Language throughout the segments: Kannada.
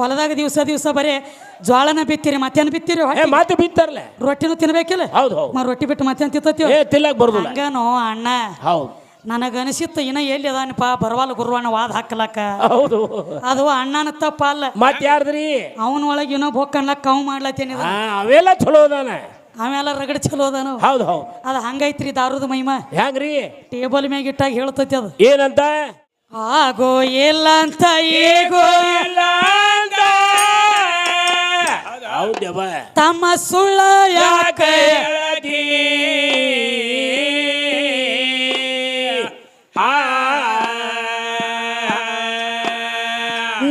ಹೊಲದಾಗ ದಿವಸ ಬರೇ ಜ್ವಾಳನ ಬಿತ್ತೀರಿ ಮತ್ತೇನು ಬಿತ್ತೀರಿ ಮತ್ತೆ ಬಿತ್ತಾರಲ್ಲ ರೊಟ್ಟಿನೂ ತಿನ್ಬೇಕಿಲ್ಲ ಹೌದು ಹೌದು ರೊಟ್ಟಿ ಬಿಟ್ಟು ಮತ್ತೇನು ತಿಂತೀವಿ ತಿಲ್ಲಕ್ ಬರುದಿಲ್ಲ ಹಂಗನೋ ಅಣ್ಣ ಹೌದು ನನಗನಿಸಿತ್ತು ಇನ್ನ ಎಲ್ಲಿ ಅದಾನಪ್ಪ ಬರವಲ್ಲ ಗುರುವಣ್ಣ ವಾದ ಹಾಕ್ಲಕ್ಕ ಹೌದು ಅದು ಅಣ್ಣನ ತಪ್ಪ ಅಲ್ಲ ಮತ್ ಯಾರ್ದ್ರಿ ಅವನ ಒಳಗೆ ಇನ್ನೊಬ್ಬ ಹೊಕ್ಕನ್ಲಕ್ಕ ಅವ್ ಮಾಡ್ಲತ್ತೇನಿ ಅವೆಲ್ಲ ಚಲೋ ಅದಾನ ಆಮೇಲೆ ರಗಡ ಚಲೋ ಅದಾನು ಹೌದು ಹೌದು ಅದ ಹಂಗೈತ್ರಿ ದಾರುದ ಮಹಿಮಾ ಹೆಂಗ್ರಿ ಟೇಬಲ್ ಮ್ಯಾಗ ಇಟ್ಟಾಗ ಹೇಳ್ತತಿ ಅದು ಏನಂತ ಆಗೋ ಇಲ್ಲ ಅಂತ ಈಗೋ ಇಲ್ಲ ಅಂತ ಹೌದವ ತಮ್ಮ ಸುಳ್ಳ ಯಾಕೆ ಹೇಳದಿ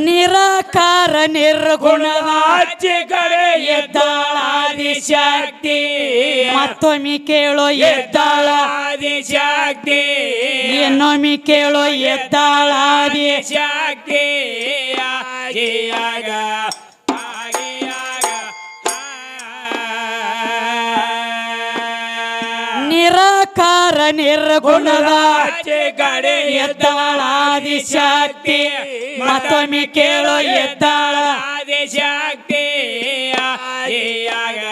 ನಿರಾಕಾರ ನಿರ್ಗುಣದ ಆಚೆ ಕಡೆ ಎದ್ದಾಳಾದಿ ಶಕ್ತಿ ಮತ್ತೊಮ್ಮೆ ಕೇಳೋ ಎದ್ದಾಳಾದಿ ಶಕ್ತಿ ಇನ್ನೊಮ್ಮೆ ಕೇಳೋ ಎದ್ದಾಳಾದಿ ಶಕ್ತಿ ಆಗಿಯಾಗ ನಿರಾಕಾರ ನಿರ್ಗುಣದ ಆಚೆ ಕಡೆ ಎದ್ದಾಳಾದಿ ಶಕ್ತಿ ಮತ್ತೊಮ್ಮೆ ಕೇಳೋ ಎದ್ದಾಳಾದಿ ಶಕ್ತಿ ಆಗಿಯಾಗ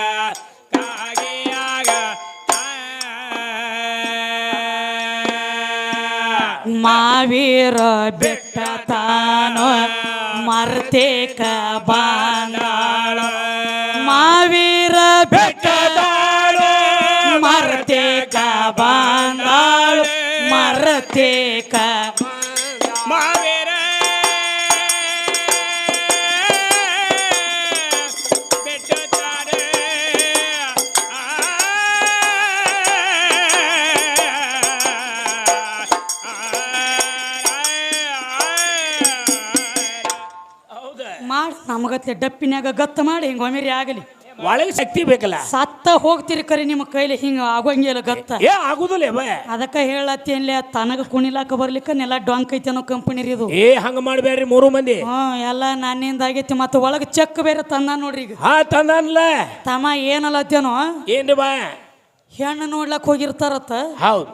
ಮಾವೀರ ಬೆಟ್ಟ ತಾನು ಮರ್ತೇಕ ಬಾಂದಾಳ ಮಾವೀರ ಬೆಟ್ಟ ಮರ್ತೇಕ ಬಾಂದಾಳು ಮರ್ತೇಕ ಮಾವೇರ ಬೆಟ್ಟದಾರೆ ಮಾಡಿ ನಮಗತ್ತೆ ಡಪ್ಪಿನ್ಯಾಗ ಗತ್ತ ಮಾಡಿ ಹಿಂಗೆ ಒಮ್ಮೆರಿ ಆಗಲಿ ಒಳಗೆ ಶಕ್ತಿ ಬೇಕಲ್ಲ ಸತ್ತ ಹೋಗ್ತಿರಿ ಕರಿ ನಿಮ್ಮ ಕೈಲಿ ಹಿಂಗ ಆಗೋಂಗಿಲ್ಲ ಗತ್ತ ಆಗುದಿಲ್ಲ ಅದಕ್ಕ ಹೇಳತ್ತೇನ್ಲೆ ತನಗ ಕುಣಿಲಾಕ ಬರ್ಲಿಕ್ಕ ನೆಲ ಡೊಂಕ್ ಐತಿ ಅನ್ನೋ ಕಂಪನಿ ರೀ ಇದು ಹಂಗ ಮಾಡ್ಬೇಡ್ರಿ 3 ಮಂದಿ ಎಲ್ಲ ನನ್ನಿಂದ ಆಗೈತಿ ಮತ್ತೆ ಒಳಗ ಚೆಕ್ ಬೇರೆ ತಂದ ನೋಡ್ರಿ ಈಗ ತಂದನ್ಲ ತಮ್ಮ ಏನಲ್ಲತ್ತೇನೋ ಏನ್ರಿ ಬಾ ಹೆಣ್ಣು ನೋಡ್ಲಕ್ ಹೋಗಿರ್ತಾರತ್ತ ಹೌದು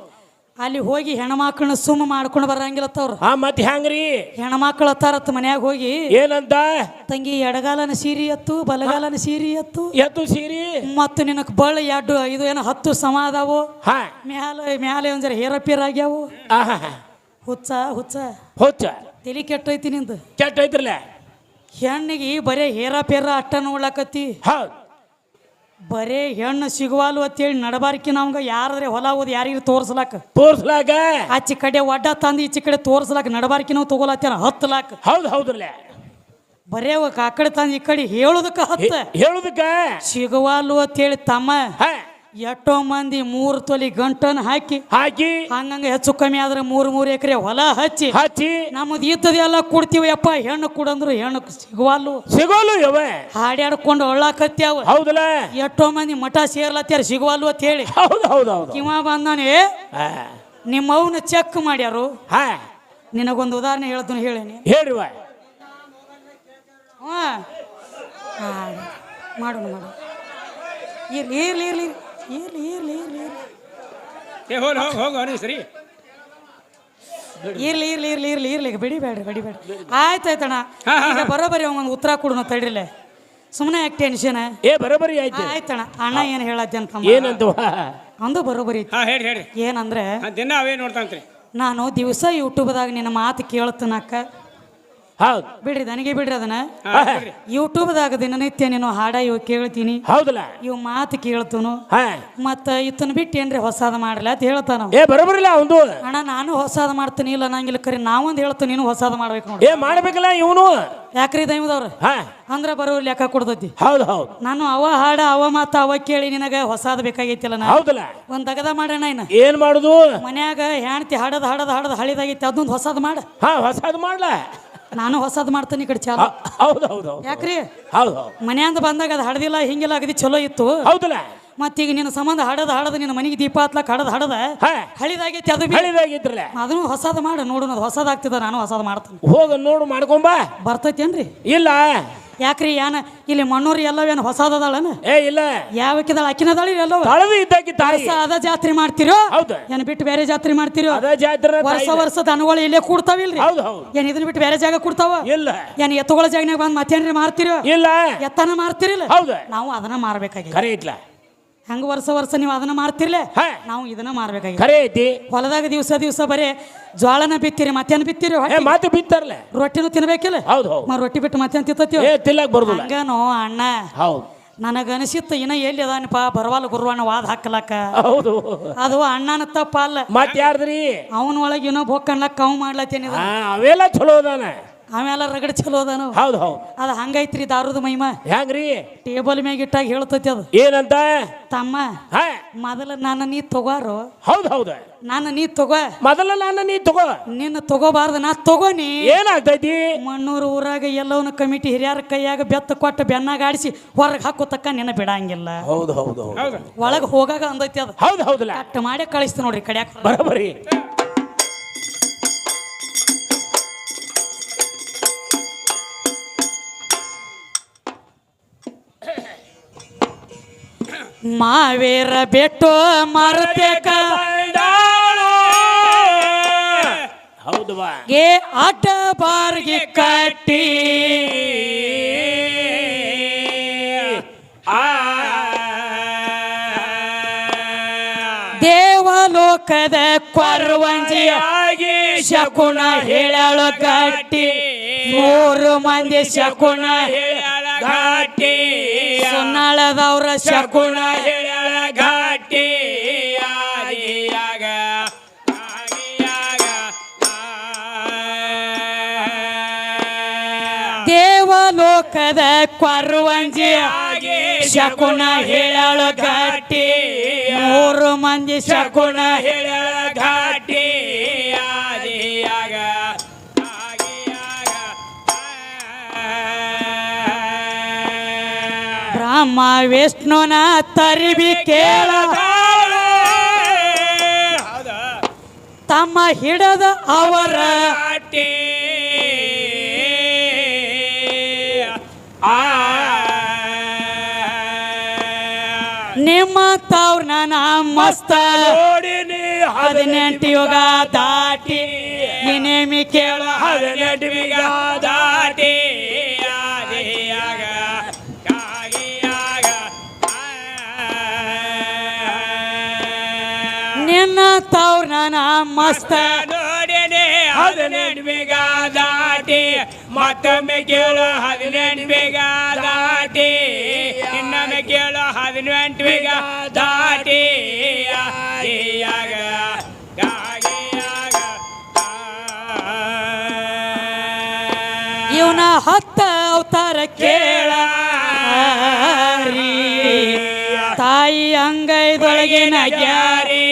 ಅಲ್ಲಿ ಹೋಗಿ ಹೆಣ್ಮಕ್ಳನ್ನ ಸುಮ್ಮ ಮಾಡ್ಕೊಂಡು ಬರಂಗಿಲ್ಲತ್ತವ್ರು ಮತ್ ಹೆಂಗ್ರಿ ಹೆಣ್ಮಕ್ಳು ಅತ್ತಾರತ್ತ ಮನ್ಯಾಗ ಹೋಗಿ ಏನಂತ ತಂಗಿ ಎಡಗಾಲನ ಸೀರಿ ಎತ್ತು ಬಲಗಾಲನ ಸೀರಿ ಎತ್ತು ಎತ್ತು ಸೀರಿ ಮತ್ತು ನಿನಕ್ ಬಳ್ಳ ಎರಡು ಇದು ಏನೋ 10 ಸಮ ಅದಾವು ಹಾ ಮ್ಯಾಲೆ ಒಂದ್ ಜರ ಹೇರಪೀರ್ ಆಗ್ಯಾವು ಹುಚ್ಚ ಹುಚ್ಚ ಹುಚ್ಚ ತಲಿ ಕೆಟ್ಟೈತಿ ನಿಂದು ಕೆಟ್ಟ ಐತ್ರಲ್ಲ ಹೆಣ್ಣಿಗೆ ಬರೇ ಹೇರಪೇರ ಅಟ್ಟ ನೋಡ್ಲಕತ್ತಿ ಹೌದು ಬರೇ ಹೆಣ್ಣು ಸಿಗುವಲ್ಲು ಅಂತೇಳಿ ನಡಬಾರ್ಕಿ ನಮ್ಗ ಯಾರಾದ್ರೆ ಹೊಲ ಓದಿ ಯಾರಿಗೂ ತೋರ್ಸ್ಲಾಕ ಆಚೆ ಕಡೆ ಒಡ್ಡ ತಂದು ಈಚೆ ಕಡೆ ತೋರ್ಸ್ಲಾಕ ನಡಬಾರ್ಕಿ ನಾವು ತಗೋಲತ್ತೇನ 10 ಲಾಕ್ ಹೌದು ಹೌದ್ರಲ್ಲ ಬರೇ ಆ ಕಡೆ ತಂದು ಈ ಕಡೆ ಹೇಳುದಕ್ಕ 10 ಹೇಳುದಕ್ಕ ಸಿಗುವಲ್ಲು ಅಂತೇಳಿ ತಮ್ಮ ಎಷ್ಟೋ ಮಂದಿ 3 ತೊಲಿ ಗಂಟನ ಹಾಕಿ ಹಂಗಂಗ ಹೆಚ್ಚು ಕಮ್ಮಿ ಆದ್ರೆ 3 ಎಕರೆ ಹೊಲ ಹಚ್ಚಿ ನಮ್ಮದು ಇದ್ದದ ಎಲ್ಲ ಕೊಡ್ತೀವಿ ಅಪ್ಪ ಹೆಣ್ಣು ಕೊಡಂದ್ರು ಹೆಣ್ಣು ಸಿಗುವಲ್ಲು ಹಾಡ್ಯಾಡ್ಕೊಂಡು ಒಳ್ಳಾಕತ್ಯಾವ ಹೌದಲ್ಲ ಎಷ್ಟೋ ಮಂದಿ ಮಠ ಸೇರ್ಲತ್ಯಾರ ಸಿಗುವಲ್ಲು ಅಂತ ಹೇಳಿ ಕಿವ ಬಂದಾನೆ ನಿಮ್ಮ ಅವನ್ನ ಚೆಕ್ ಮಾಡ್ಯಾರು ನಿನಗೊಂದು ಉದಾಹರಣೆ ಹೇಳ್ತಾನೆ ಹೇಳೇನಿ ಹೇಳ್ರಿ ಮಾಡೋಣ ಇರ್ಲಿ ಇರ್ಲಿ ಇರ್ಲಿ ಇರ್ಲಿ ಇರ್ಲಿ ಇರ್ಲಿ ಇರ್ಲಿ ಇರ್ಲಿ ಇರ್ಲಿ ಇರ್ಲಿ ಬಿಡಿಬೇಡ್ರಿ ಆಯ್ತಾಯ್ತಣ್ಣ ಈಗ ಬರೋಬರಿ ಒಂದು ಉತ್ತರ ಕೊಡೋಣ ತಡಿರಲ್ಲ ಸುಮ್ಮನೆ ಯಾಕೆ ಟೆನ್ಷನ್ ಬರೋಬರಿ ಆಯ್ತು ಆಯ್ತಣ್ಣ ಅಣ್ಣ ಏನು ಹೇಳತ್ತೆ ಅಂತ ಏನಂತ ಅಂದು ಬರೋಬರಿ ಏನಂದ್ರೆ ನಾನು ದಿವಸ ಯೂಟ್ಯೂಬ್ದಾಗ ನಿನ್ನ ಮಾತು ಕೇಳ್ತನಕ್ಕ ಹೌದು ಬಿಡ್ರಿ ನನಗೆ ಬಿಡ್ರಿ ಅದನ್ನ ಯೂಟ್ಯೂಬ್ದಾಗ ದಿನನಿತ್ಯ ನೀನು ಹಾಡ ಇವ್ ಕೇಳ್ತೀನಿ ಹೌದಲ್ಲ ಇವ್ ಮಾತು ಕೇಳ್ತನು ಮತ್ತ ಇತ್ತನ ಬಿಟ್ಟು ಏನ್ರಿ ಹೊಸಾದ ಮಾಡ್ರಲ್ಲ ಅಂತ ಹೇಳ್ತಾನ ಬರೋಬರಿಲ್ಲ ಒಂದು ಅಣ್ಣ ನಾನು ಹೊಸಾದ ಮಾಡ್ತೀನಿ ಇಲ್ಲ ನಂಗಿಲ್ಲ ಕರಿ ನಾವೊಂದು ಹೇಳ್ತೀನಿ ನೀನು ಹೊಸಾದ ಮಾಡ್ಬೇಕು ನೋಡಿ ಮಾಡ್ಬೇಕಲ್ಲ ಇವನು ಯಾಕ್ರಿ ದೈವದವ್ರ ಅಂದ್ರ ಬರೋ ಲೆಕ್ಕ ಕೊಡ್ತೈತಿ ಹೌದು ಹೌದು ನಾನು ಅವ ಹಾಡ ಅವ ಮಾತ ಅವ ಕೇಳಿ ನಿನಗ ಹೊಸಾದ ಬೇಕಾಗೈತಿಲ್ಲ ನಾ ಹೌದಲ್ಲ ಒಂದ್ ತಗದ ಮಾಡೋಣ ಇನ್ನ ಏನ್ ಮಾಡುದು ಮನ್ಯಾಗ ಹೆಣ್ತಿ ಹಾಡದ ಹಳಿದಾಗೈತಿ ಅದೊಂದು ಹೊಸಾದ ಮಾಡ ಹೊಸಾದ ಮಾಡ್ಲಾ ನಾನು ಹೊಸದ್ ಮಾಡ್ತೀನಿ ಈ ಕಡೆ ಚಾಲು ಹೌದು ಯಾಕ್ರಿ ಹೌದು ಮನೆಯಿಂದ ಬಂದಾಗ ಅದು ಹಡದಿಲ್ಲ ಹಿಂಗೆಲ್ಲ ಅಗದಿ ಚಲೋ ಇತ್ತು ಹೌದಲ್ಲ ಮತ್ತೀಗ ನಿನ್ನ ಸಂಬಂಧ ಹಾಡದ ನಿನ್ನ ಮನೆಗೆ ದೀಪ ಹತ್ಲಕ್ ಹಾಡದ ಹಳಿದಾಗೈತಿ ಅದು ಅದನ್ನು ಹೊಸದ ಮಾಡ ನೋಡು ಅದು ಹೊಸದಾಗ್ತಿದ ನಾನು ಹೊಸದ ಮಾಡ್ತೀನಿ ಹೋಗ ನೋಡು ಮಾಡ್ಕೊಂಬ ಬರ್ತೈತೇನ್ರಿ ಇಲ್ಲ ಯಾಕ್ರಿ ಏನ ಇಲ್ಲಿ ಮಣ್ಣೂರಿ ಎಲ್ಲವೇನು ಹೊಸದದಾಳನ ಏ ಇಲ್ಲ ಯಾವಕ್ಕಿದಾಳ ಅಕ್ಕಿನದಾಳಿ ಎಲ್ಲವ ತಳವಿ ಇದ್ದಾಕಿ ತಾಯಿ ವರ್ಷ ಅದ ಜಾತ್ರೆ ಮಾಡ್ತಿರೋ ಹೌದು ಏನ್ ಬಿಟ್ಟು ಬೇರೆ ಜಾತ್ರೆ ಮಾಡ್ತಿರೋ ಅದ ಜಾತ್ರೆ ವರ್ಷ ವರ್ಷ ದನಗಳು ಇಲ್ಲೇ ಕೂಡ್ತಾವಿಲ್ರಿ ಹೌದು ಹೌದು ಏನ್ ಇದನ್ನ ಬಿಟ್ಟು ಬೇರೆ ಜಾಗ ಕೂಡ್ತಾವ ಇಲ್ಲ ಏನ್ ಎತ್ತುಗಳ ಜಾಗನಾಗ ಬಂದ್ ಮತ್ತೇನ್ರಿ ಮಾರ್ತಿರೋ ಇಲ್ಲ ಎತ್ತನ ಮಾರ್ತಿರಿಲ್ಲ ಹೌದು ನಾವು ಅದನ್ನ ಮಾರ್ಬೇಕಾಗಿ ಖರೆ ಐತ್ಲ ಹಂಗ ವರ್ಷ ವರ್ಷ ನೀವು ಅದನ್ನ ಮಾರ್ತಿರ್ಲೆ ನಾವು ಇದನ್ನ ಮಾರ್ಬೇಕಾಗಿ ಖರೆ ಐತಿ ಹೊಲದಾಗ ದಿವಸ ಬರೀ ಜ್ವಾಳನ ಬಿತ್ತೀರಿ ಮತ್ತೇನ್ ಬಿತ್ತೀರಿ ಮಾತು ಬಿತ್ತಾರಲ್ಲ ರೊಟ್ಟಿನೂ ತಿನ್ಬೇಕಿಲ್ಲ ಹೌದು ಹೌದು ರೊಟ್ಟಿ ಬಿಟ್ಟು ಮತ್ತೇನ್ ತಿಂತತಿ ತಿಲ್ಲಕ್ ಬರುದಿಲ್ಲ ಹಂಗನೋ ಅಣ್ಣ ಹೌದು ನನಗನಿಸಿತ್ತು ಇನ್ನ ಎಲ್ಲಿ ಅದಾನಪ್ಪ ಬರವಲ್ಲ ಗುರುವಣ್ಣ ವಾದ ಹಾಕಲಕ್ಕ ಹೌದು ಅದು ಅಣ್ಣನ ತಪ್ಪ ಅಲ್ಲ ಮತ್ ಯಾರ್ದ್ರಿ ಅವನ ಒಳಗೆ ಏನೋ ಬೊಕ್ಕನ್ಲಕ್ಕ ಕವ್ ಮಾಡ್ಲತ್ತೇನಿ ಅವೆಲ್ಲ ಚಲೋ ಅದಾನ ಆಮೇಲೆ ರಗಡ ಚಲೋ ಅದಾನು ಹೌದು ಹೌದು ಅದ ಹಂಗೈತ್ರಿ ದಾರುದ ಮೈಮ ಹೆಂಗ್ರಿ ಟೇಬಲ್ ಮ್ಯಾಗ ಇಟ್ಟಾಗ ಹೇಳ್ತತಿ ಅದು ಏನಂತ ತಮ್ಮ ಮೊದಲ ನಾನು ನೀ ತಗೋರು ಹೌದು ಹೌದು ನಾನು ನೀ ತಗೋ ಮೊದಲ ನಾನು ನೀ ತಗೋ ನಿನ್ನ ತಗೋಬಾರ್ದು ನಾ ತಗೋನಿ ಏನಾಗ್ತೈತಿ ಮಣ್ಣೂರು ಊರಾಗ ಎಲ್ಲವನ್ನ ಕಮಿಟಿ ಹಿರಿಯರ ಕೈಯಾಗ ಬೆತ್ತ ಕೊಟ್ಟು ಬೆನ್ನಾಗ ಆಡಿಸಿ ಹೊರಗೆ ಹಾಕೋತಕ್ಕ ನಿನ್ನ ಬಿಡಂಗಿಲ್ಲ ಹೌದು ಹೌದು ಒಳಗೆ ಹೋಗಾಗ ಅಂದೈತಿ ಅದು ಹೌದು ಹೌದಲ್ಲ ಕಟ್ ಮಾಡಿ ಕಳಿಸ್ತು ನೋಡ್ರಿ ಕಡ್ಯಾಕ ಬರಬರಿ ಮಾವೇರ ಬೆಟ್ಟು ಮರಬೇಕ ಹೌದು ಗೆ ಅಡ್ಡ ಬಾರ್ಗೆ ಕಟ್ಟಿ ದೇವಲೋಕದ ಕೊರವಂಜಿಯಾಗಿ ಶಕುನ ಹೇಳಲು ಗಟ್ಟಿ 3 ಮಂದಿ ಶಕುನ ಹೇಳ ಘಾಟಿ ಸುನ್ನಾಳದವ್ರ ಶಕುನ ಹೇಳ ಘಾಟಿ ದೇವಲೋಕದ ಕೊರವಂಜಿಯಾಗಿ ಶಕುನ ಹೇಳಲು ಗಟ್ಟಿ 3 ಮಂದಿ ಶಕುನ ಹೇಳ ಘಾಟಿ ಬ್ರಹ್ಮ ವಿಷ್ಣುನ ತರಿಬಿ ಕೇಳ ತಮ್ಮ ಹಿಡದ ಅವರ ನಿಮ್ಮ ತವ್ರನ ಮಸ್ತ 18 ಯುಗ ದಾಟಿ ನೇಮಿ ಕೇಳ 18 ಯುಗ ದಾಟಿ ನಿನ್ನ ತವ್ರನ ಮಸ್ತ ನೋಡಿನಿ 18 ಯುಗ ದಾಟಿ ಮತ್ತೊಮ್ಮೆ ಕೇಳು 18 ಯುಗ ದಾಟಿ ಇನ್ನೊಮ್ಮೆ ಕೇಳು 18 ಯುಗ ದಾಟಿ ಇವನ 10 ಅವತಾರ ಕೇಳ ತಾಯಿ ಅಂಗೈದೊಳಗಿನ ಗ್ಯಾರಿ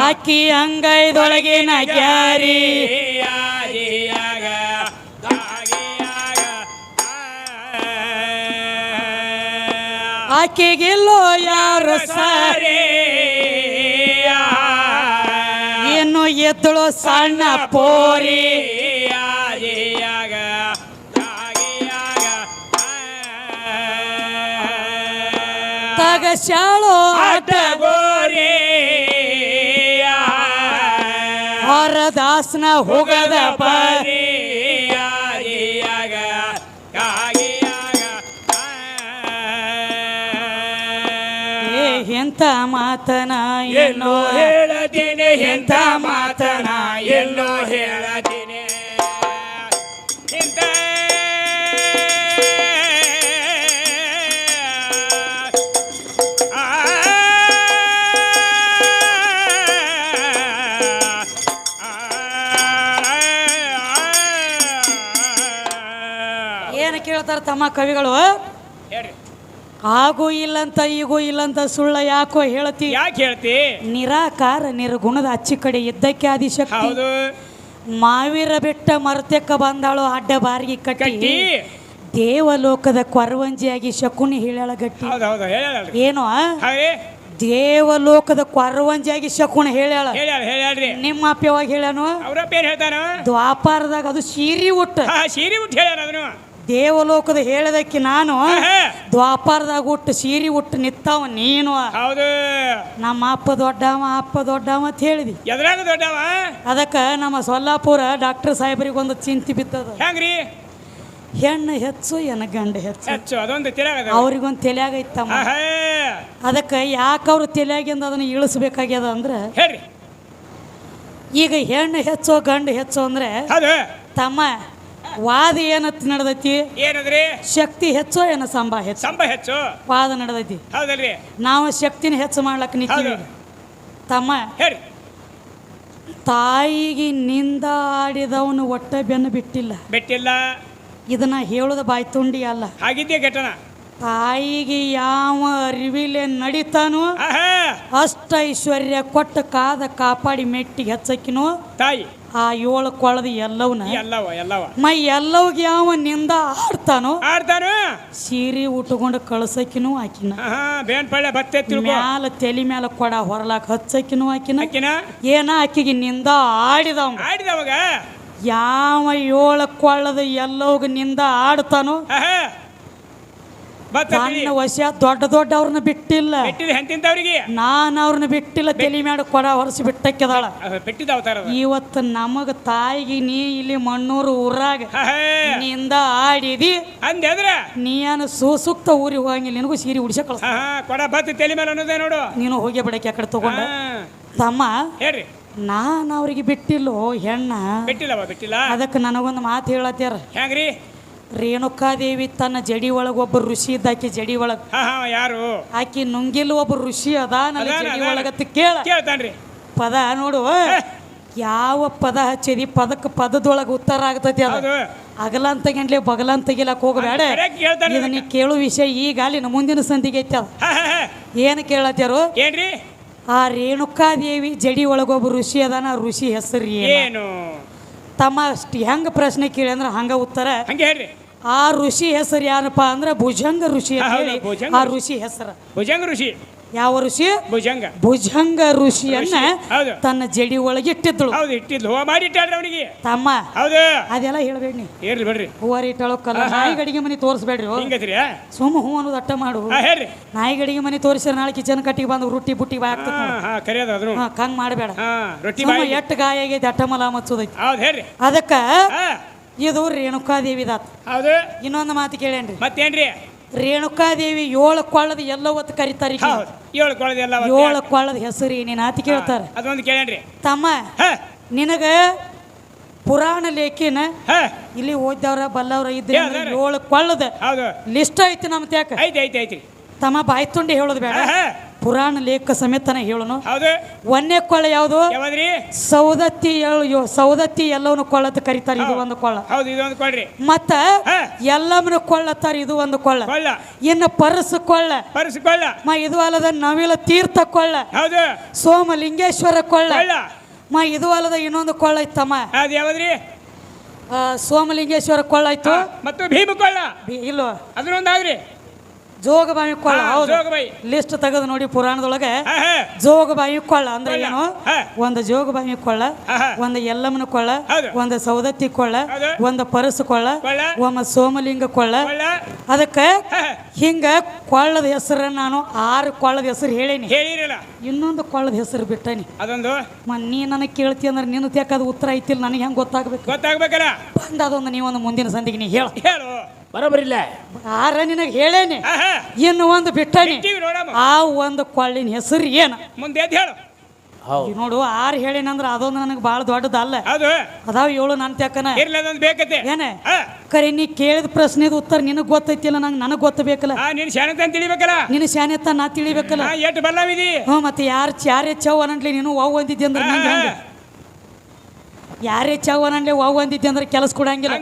ಆಕಿ ಅಂಗೈದೊಳಗಿನ ಗ್ಯಾರಿ ಆಕಿಗಿಲ್ಲೋ ಯಾರು ಸಾರಿ ಇನ್ನು ಎದ್ದಳು ಸಣ್ಣ ಪೋರಿ ತಗಶಾಳೋ ಗೋರಿ ಹೊರದಾಸನ ಹೋಗದ ಬಾರಿ ಎಂತ ಮಾತನ ಎಲ್ಲೋ ಹೇಳತೀನಿ ಎಂತ ಮಾತನ ಎಲ್ಲೋ ಹೇಳತೀನಿ ಏನು ಕೇಳ್ತಾರ ತಮ್ಮ ಕವಿಗಳು ಆಗೂ ಇಲ್ಲಂತ ಈಗೂ ಇಲ್ಲಂತ ಸುಳ್ಳ ಯಾಕೋ ಹೇಳ್ತಿ ಯಾಕೆ ಹೇಳ್ತಿ ನಿರಾಕಾರ ನಿರ್ಗುಣದ ಅಚ್ಚಿ ಕಡೆ ಇದ್ದಕ್ಕೆ ಆದಿಶಕ್ತಿ ಮಾವೀರ ಬೆಟ್ಟ ಮರತೆಕ್ಕ ಬಂದಾಳು ಅಡ್ಡ ಬಾರಿಗೆ ಕಟ್ಟಿ ದೇವಲೋಕದ ಕೊರವಂಜಿಯಾಗಿ ಶಕುನಿ ಹೇಳಳ ಗಟ್ಟಿ ಏನೋ ದೇವಲೋಕದ ಕೊರವಂಜಾಗಿ ಶಕುನ ಹೇಳ್ಯಾಳ ಹೇಳ್ಯಾಳ್ರಿ ನಿಮ್ಮ ಅಪ್ಪ ಯಾವಾಗ ಹೇಳ್ಯಾನು ಅವ್ರಪ್ಪ ಏನ್ ಹೇಳ್ತಾನ ದ್ವಾಪಾರದಾಗ ಅದು ಸೀರಿ ಉಟ್ಟ ಸೀರೆ ಉಟ್ಟು ಹೇಳ್ಯಾರ ಅದನ್ನು ದೇವಲೋಕದ ಹೇಳದಕ್ಕೆ ನಾನು ದ್ವಾಪಾರದಾಗ ಉಟ್ಟು ಸೀರಿ ಉಟ್ಟು ನಿತ್ತಾವ ನೀನು ಹೌದು ನಮ್ಮ ಅಪ್ಪ ದೊಡ್ಡವ ಅಂತ ಹೇಳಿದಿ ಎದ್ರಾಗ ದೊಡ್ಡವ ಅದಕ್ಕೆ ನಮ್ಮ ಸೊಲ್ಲಾಪುರ ಡಾಕ್ಟರ್ ಸಾಹೇಬರಿಗೆ ಒಂದು ಚಿಂತೆ ಬಿತ್ತದ ಹೆಂಗ್ರಿ ಹೆಣ್ಣು ಹೆಚ್ಚು ಏನ ಗಂಡ ಹೆಚ್ಚು ಅದೊಂದು ತಿಳಗದ ಅವ್ರಿಗೊಂದು ತಲೆಯಾಗೈತಮ್ಮ ಅದಕ್ಕೆ ಯಾಕೆ ಅವ್ರು ತಲೆಯಾಗಿಂದ ಅದನ್ನ ಇಳಿಸ್ಬೇಕಾಗ್ಯದ ಅಂದ್ರೆ ಹೇಳ್ರಿ ಈಗ ಹೆಣ್ಣು ಹೆಚ್ಚು ಗಂಡು ಹೆಚ್ಚು ಅಂದ್ರೆ ಹೌದು ತಮ್ಮ ವಾದ ಏನತ್ ನಡೆದೈತಿ ಏನದ್ರಿ ಶಕ್ತಿ ಹೆಚ್ಚು ಏನ ಸಂಬ ಹೆಚ್ಚು ವಾದ ನಡೆದೈತಿ ಹೌದಲ್ರಿ ನಾವು ಶಕ್ತಿನ ಹೆಚ್ಚು ಮಾಡ್ಲಕ್ಕ ನಿಂತೀವಿ ತಮ್ಮ ಹೇಳ್ರಿ ತಾಯಿಗೆ ನಿಂದ ಆಡಿದವನು ಒಟ್ಟ ಬೆನ್ನು ಬಿಟ್ಟಿಲ್ಲ ಇದನ್ನ ಹೇಳುದ ಬಾಯಿ ತುಂಡಿ ಅಲ್ಲ ಹಾಗಿದ್ದೆ ಘಟನ ತಾಯಿಗೆ ಯಾವ ಅರಿವಿಲೆ ನಡಿತಾನು ಅಷ್ಟ ಐಶ್ವರ್ಯ ಕೊಟ್ಟು ಕಾದ ಕಾಪಾಡಿ ಮೆಟ್ಟಿಗೆ ಹೆಚ್ಚಕಿನು ತಾಯಿ ಆ 7 ಕೊಳದ ಎಲ್ಲವನ್ನ ಎಲ್ಲವಗೆ ಯಾವ ನಿಂದ ಆಡ್ತಾನೋ ಸೀರೆ ಉಟ್ಕೊಂಡು ಕಳ್ಸಕಿನೂ ಆಕಿನ ಮ್ಯಾಲ ತಲೆ ಮ್ಯಾಲ ಕೊಡ ಹೊರಲಾಕ ಹಚ್ಚಕಿನೂ ಆಕಿನ ಏನ ಆಕಿಗೆ ನಿಂದ ಆಡಿದವಾಗ ಯಾವ 7 ಕೊಳ್ಳದ ಎಲ್ಲವಗ ನಿಂದ ಆಡ್ತಾನೋ ನನ್ನ ವಶ ದೊಡ್ಡವ್ರನ್ನ ಬಿಟ್ಟಿಲ್ಲ ನಾನು ಅವ್ರನ್ನ ಬಿಟ್ಟಿಲ್ಲ ತಲೆ ಮ್ಯಾಡ ಕೊಡ ಹೊರಸಿ ಬಿಟ್ಟಕ್ಕೆದಾಳ ಇವತ್ತು ನಮಗ ತಾಯಿಗೆ ನೀ ಇಲ್ಲಿ ಮಣ್ಣೂರು ಊರಾಗ ನಿಂದ ಆಡಿದಿ ನೀನು ಸೂಕ್ತ ಊರಿಗೆ ಹೋಗಂಗಿಲ್ಲ ನಿನಗೂ ಸೀರೆ ಉಡಿಸ ಕಳ್ಸ ನೀನು ಹೋಗಿ ಬಿಡಕ್ಕೆ ಆ ಕಡೆ ತಗೊಂಡ ತಮ್ಮ ನಾನು ಅವ್ರಿಗೆ ಬಿಟ್ಟಿಲ್ಲೋ ಹೆಣ್ಣ ಅದಕ್ಕೆ ನನಗೊಂದು ಮಾತು ಹೇಳತ್ಯಾರ ಹೆಂಗ್ರಿ ರೇಣುಕಾದೇವಿ ತನ್ನ ಜಡಿ ಒಳಗ ಒಬ್ಬ ಋಷಿ ಇದ್ದಾಕಿ ಜಡಿ ಒಳಗ ಯಾರು ಆಕಿ ನುಂಗಿಲ್ ಒಬ್ಬ ಋಷಿ ಅದ ನನ್ನ ಜಡಿ ಒಳಗತ್ತ ಕೇಳ್ತಾನ್ರಿ ಪದ ನೋಡು ಯಾವ ಪದ ಹಚ್ಚಿದಿ ಪದಕ್ಕೆ ಪದದೊಳಗ ಉತ್ತರ ಆಗ್ತತಿ ಅದು ಅಗಲಂತ ಗಂಟ್ಲೆ ಬಗಲಂತ ಗಿಲಕ್ ಹೋಗಬೇಡ ಇದನ್ನ ಕೇಳು ವಿಷಯ ಈಗ ಅಲ್ಲಿನ ಮುಂದಿನ ಸಂಧಿಗೆ ಐತಿ ಅದು ಏನು ಕೇಳತ್ಯಾರು ಏನ್ರಿ ಆ ರೇಣುಕಾದೇವಿ ಜಡಿ ಒಳಗೊಬ್ಬ ಋಷಿ ಅದಾನ ಋಷಿ ಹೆಸರು ಏನು ತಮ್ಮ ಹೆಂಗ ಪ್ರಶ್ನೆ ಕೇಳಿ ಅಂದ್ರೆ ಹಂಗ ಉತ್ತರ ಹೇಳ್ರಿ ಆ ಋಷಿ ಹೆಸರು ಯಾರಪ್ಪ ಅಂದ್ರೆ ಭುಜಂಗ ಋಷಿ ಅಂತ ಹೇಳಿ ಆ ಋಷಿ ಹೆಸರು ಭುಜಂಗ ಋಷಿ ಯಾವ ಋಷಿ ಭುಜಂಗ ಋಷಿಯನ್ನ ತನ್ನ ಜಡಿ ಒಳಗೆ ಇಟ್ಟಿದ್ಳು ಅವನಿಗೆ ತಮ್ಮ ಅದೆಲ್ಲ ಹೇಳ್ಬೇಡಿ ಬಿಡ್ರಿ ಹೂವಾರಿ ಇಟ್ಟಳಕ್ಕಲ್ಲ ನಾಯಿ ಗಡಿಗೆ ಮನೆ ತೋರಿಸ್ಬೇಡ್ರಿ ಸುಮ್ಮ ಹೂ ಅನ್ನೋದು ಅಟ್ಟ ಮಾಡು ನಾಯಿ ಗಡಿಗೆ ಮನೆ ತೋರಿಸಿದ್ರೆ ನಾಳೆ ಕಿಚನ್ ಕಟ್ಟಿಗೆ ಬಂದು ರೊಟ್ಟಿ ಬುಟ್ಟಿ ಆಗ್ತದೆ ಹಂಗ್ ಮಾಡಬೇಡ ಎಟ್ಟು ಗಾಯ ಆಗೈತಿ ಅಟ್ಟ ಮಲ ಮಚ್ಚೋದೈತಿ ಅದಕ್ಕ ಇದು ರೇಣುಕಾದೇವಿದಾತ ಇನ್ನೊಂದು ಮಾತು ಕೇಳೇನ್ರಿ ಮತ್ತೇನ್ರಿ ರೇಣುಕಾದೇವಿ 7 ಕೊಳ್ಳದ ಎಲ್ಲವತ್ತು ಕರಿತಾರ 7 ಕೊಳ್ಳದ ಹೆಸರು ಏನೇನು ಆತಿ ಕೇಳ್ತಾರ ಅದೊಂದು ಕೇಳೇನ್ರಿ ತಮ್ಮ ನಿನಗ ಪುರಾಣ ಲೇಖಿನ ಇಲ್ಲಿ ಓದ್ದವ್ರ ಬಲ್ಲವ್ರ ಇದ್ರೆ 7 ಕೊಳ್ಳದ ಲಿಸ್ಟ್ ಐತಿ ನಮ್ಮ ತ್ಯಾಕ ಐತಿ ತಮ್ಮ ಬಾಯಿ ತುಂಡಿ ಹೇಳೋದು ಬೇಡ ಪುರಾಣ ಲೇಖ ಸಮೇತನ ಹೇಳೋನು ಒಂದೇ ಕೊಳ್ಳ ಯಾವುದು ಸೌದತ್ತಿ ಎಲ್ಲವನ್ನ ಕೊಳ್ಳತ್ತ ಕರಿತಾರ ಇದು ಒಂದು ಕೊಳ್ಳ ಮತ್ತ ಎಲ್ಲಮ್ಮನ ಕೊಳ್ಳತ್ತಾರ ಇದು ಒಂದು ಕೊಳ್ಳ ಇನ್ನು ಪರಸು ಕೊಳ್ಳ ಇದು ಅಲ್ಲದ ನವಿಲ ತೀರ್ಥ ಕೊಳ್ಳ ಸೋಮಲಿಂಗೇಶ್ವರ ಕೊಳ್ಳ ಇದು ಅಲ್ಲದ ಇನ್ನೊಂದು ಕೊಳ್ಳ ಐತಮ್ಮ ಸೋಮಲಿಂಗೇಶ್ವರ ಕೊಳ್ಳ ಆಯ್ತು ಮತ್ತು ಭೀಮ ಕೊಳ್ಳ ಇಲ್ವ ಅದನ್ನೊಂದಾದ್ರಿ ಜೋಗಬಾವಿ ಕೊಳ್ಳ ಹೌದು ಲಿಸ್ಟ್ ತೆಗೆದು ನೋಡಿ ಪುರಾಣದೊಳಗೆ ಜೋಗಬಾವಿ ಕೊಳ್ಳ ಅಂದ್ರೆ ಏನು ಒಂದು ಜೋಗಬಾವಿ ಕೊಳ್ಳ ಒಂದು ಎಲ್ಲಮ್ಮನ ಕೊಳ್ಳ ಒಂದು ಸೌದತ್ತಿ ಕೊಳ್ಳ ಒಂದು ಪರಸು ಕೊಳ್ಳ ಒಮ್ಮ ಸೋಮಲಿಂಗ ಕೊಳ್ಳ ಅದಕ್ಕೆ ಹಿಂಗ ಕೊಳ್ಳದ ಹೆಸರು ನಾನು 6 ಕೊಳ್ಳದ ಹೆಸರು ಹೇಳೇನಿ ಇನ್ನೊಂದು ಕೊಳ್ಳದ ಹೆಸರು ಬಿಟ್ಟೇನಿ ಅದೊಂದು ನೀ ನನಗೆ ಕೇಳ್ತಿ ಅಂದ್ರೆ ನೀನು ತ್ಯಾಕದ ಉತ್ತರ ಐತಿಲ್ಲ ನನಗೆ ಹೆಂಗೆ ಗೊತ್ತಾಗ್ಬೇಕಲ್ಲ ಬಂದ ಅದೊಂದು ನೀವೊಂದು ಮುಂದಿನ ಸಂದಿಗೆ ನೀ ಹೇಳು ಬರೋಬರಿಲ್ಲ ನಿನಗೆ ಹೇಳೇನಿ ಇನ್ನು ಒಂದು ಬಿಟ್ಟನಿ ಆ ಒಂದು ಕೊಳ್ಳಿನ ಹೆಸರು ಏನು ಮುಂದೆ ಹೇಳು ನೋಡು 6 ಹೇಳೇನಂದ್ರ ಅದೊಂದು ನನಗೆ ಭಾಳ ದೊಡ್ಡದಲ್ಲ ಅದಾವ 7 ನನ್ನ ತ್ಯಾಕನ ಏನೇ ಕರೆ ನೀ ಕೇಳಿದ ಪ್ರಶ್ನೆದ ಉತ್ತರ ನಿನಗೆ ಗೊತ್ತೈತಿಲ್ಲ ನನಗೆ ಗೊತ್ತಬೇಕಲ್ಲ ನಿನ್ನ ಶಾನೆತ್ತ ನಾ ತಿಳಿಬೇಕಲ್ಲ ಮತ್ತೆ ಯಾರೇ ಚವ್ ಅನ್ನಲಿ ನೀನು ವಾವ್ ಅಂದಿದ್ದೆ ಅಂದ್ರೆ ನಂಗೆ ಯಾರೇ ಚವ್ ಅನ್ನಲಿ ವಾವ್ ಅಂದಿದ್ದೆ ಅಂದ್ರೆ ಕೆಲಸ ಕೊಡಂಗಿಲ್ಲ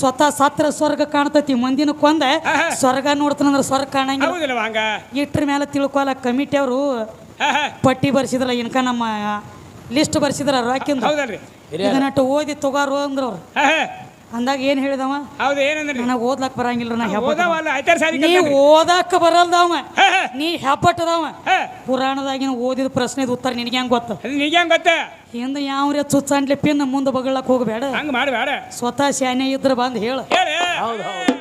ಸ್ವತಃ ಸತ್ರ ಸ್ವರ್ಗ ಕಾಣ್ತತಿ ಮಂದಿನ ಕೊಂದ ಸ್ವರ್ಗ ನೋಡ್ತಾನಂದ್ರೆ ಸ್ವರ್ಗ ಕಾಣಂಗಿಲ್ಲ ಇಟ್ರ ಮೇಲೆ ತಿಳ್ಕೊಲ್ಲ ಕಮಿಟಿ ಅವರು ಪಟ್ಟಿ ಬರ್ಸಿದ್ರಲ್ಲ ಇನ್ಕ ನಮ್ಮ ಲಿಸ್ಟ್ ಬರ್ಸಿದ್ರ ರಾಕಿಂದ ಇದನ್ನಟ್ಟು ಓದಿ ತಗೋರು ಅಂದ್ರ ಅವ್ರು ಅಂದಾಗ ಏನ್ ಹೇಳಿದವ ಹೌದು ಏನಂದ್ರಿ ನನಗೆ ಓದ್ಲಕ್ ಬರಂಗಿಲ್ಲ ನಾ ಹೆಬ್ಬಟ್ ಓದವಲ್ಲ ಆಯ್ತಾರ ಸಾರಿ ನೀ ಓದಾಕ ಬರಲ್ದವ ಹಾ, ಹಾ. ನೀ ಹೆಬ್ಬಟ್ಟದವ ಹಾ. ಪುರಾಣದಾಗಿನ ಓದಿದ ಪ್ರಶ್ನೆದ ಉತ್ತರ ನಿನಗೆ ಹೆಂಗ್ ಗೊತ್ತ ಅದು ನಿಜ ಹೆಂಗ್ ಗೊತ್ತ ಹಿಂದ ಯಾವ್ರೆ ಚುಚ್ಚಾಂಡ್ಲೆ ಪಿನ್ ಮುಂದೆ ಬಗಳಕ್ ಹೋಗಬೇಡ ಹಂಗ ಮಾಡಬೇಡ ಸ್ವತಃ ಶಾನೆ ಇದ್ರ ಬಂದ್ ಹೇಳ ಹೇಳಿ ಹೌದು ಹೌದು